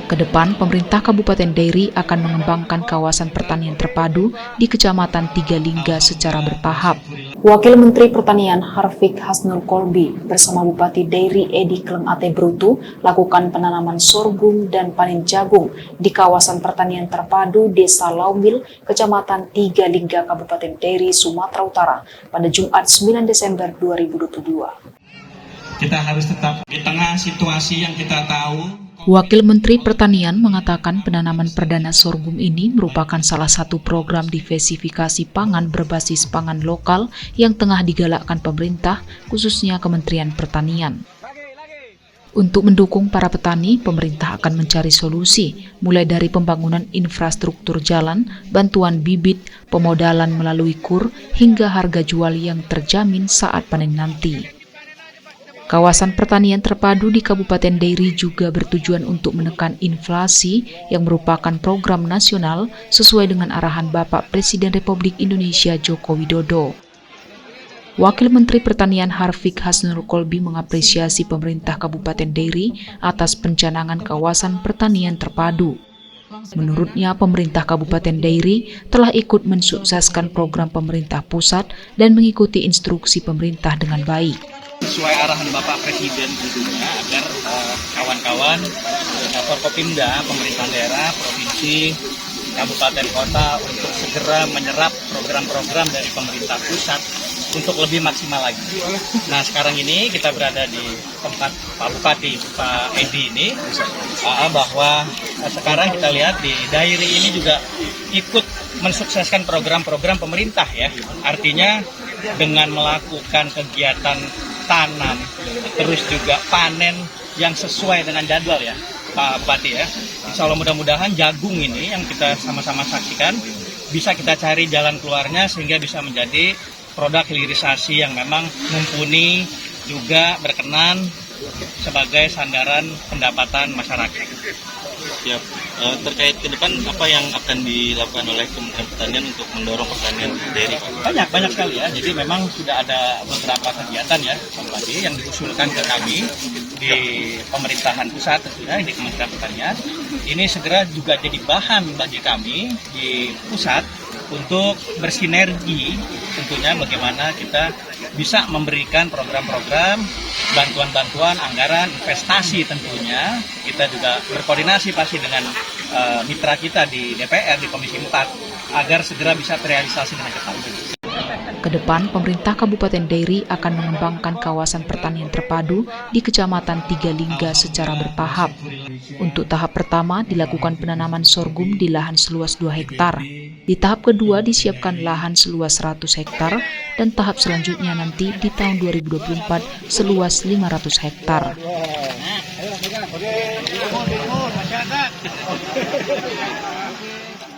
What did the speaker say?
Kedepan, pemerintah Kabupaten Dairi akan mengembangkan kawasan pertanian terpadu di Kecamatan Tigalingga secara bertahap. Wakil Menteri Pertanian Harfiq Hasnul Kolbi bersama Bupati Dairi Edi Kleng Ate Brutu lakukan penanaman sorghum dan panen jagung di kawasan pertanian terpadu Desa Laumil, Kecamatan Tigalingga, Kabupaten Dairi, Sumatera Utara pada Jumat 9 Desember 2022. Kita harus tetap di tengah situasi yang kita tahu. Wakil Menteri Pertanian mengatakan penanaman perdana sorghum ini merupakan salah satu program diversifikasi pangan berbasis pangan lokal yang tengah digalakkan pemerintah, khususnya Kementerian Pertanian. Untuk mendukung para petani, pemerintah akan mencari solusi, mulai dari pembangunan infrastruktur jalan, bantuan bibit, pemodalan melalui KUR, hingga harga jual yang terjamin saat panen nanti. Kawasan pertanian terpadu di Kabupaten Dairi juga bertujuan untuk menekan inflasi yang merupakan program nasional sesuai dengan arahan Bapak Presiden Republik Indonesia Joko Widodo. Wakil Menteri Pertanian Harfiq Hasnul Kolbi mengapresiasi pemerintah Kabupaten Dairi atas pencanangan kawasan pertanian terpadu. Menurutnya, pemerintah Kabupaten Dairi telah ikut mensukseskan program pemerintah pusat dan mengikuti instruksi pemerintah dengan baik. Sesuai arahan Bapak Presiden tentunya agar kawan-kawan Forkopimda, pemerintah daerah, provinsi, kabupaten, kota untuk segera menyerap program-program dari pemerintah pusat untuk lebih maksimal lagi. Nah, sekarang ini kita berada di tempat Pak Bupati, Pak Edi ini, bahwa sekarang kita lihat di Dairi ini juga ikut mensukseskan program-program pemerintah ya. Artinya dengan melakukan kegiatan tanam, terus juga panen yang sesuai dengan jadwal ya Pak Bupati ya. Insya Allah mudah-mudahan jagung ini yang kita sama-sama saksikan bisa kita cari jalan keluarnya sehingga bisa menjadi produk hilirisasi yang memang mumpuni juga berkenan sebagai sandaran pendapatan masyarakat. Siap. Terkait ke depan apa yang akan dilakukan oleh Kementerian Pertanian untuk mendorong pertanian Dairi? Banyak sekali ya. Jadi memang sudah ada beberapa kegiatan ya Pak Bupati yang diusulkan ke kami di pemerintahan pusat tentunya di Kementerian Pertanian. Ini segera juga jadi bahan bagi kami di pusat untuk bersinergi tentunya bagaimana kita bisa memberikan program-program bantuan-bantuan, anggaran, investasi tentunya. Kita juga berkoordinasi pasti dengan mitra kita di DPR, di Komisi 4, agar segera bisa terrealisasi dengan cepat. Kedepan, pemerintah Kabupaten Dairi akan mengembangkan kawasan pertanian terpadu di Kecamatan Tigalingga secara bertahap. Untuk tahap pertama, dilakukan penanaman sorghum di lahan seluas 2 hektar. Di tahap kedua, disiapkan lahan seluas 100 hektar, dan tahap selanjutnya nanti di tahun 2024 seluas 500 hektar.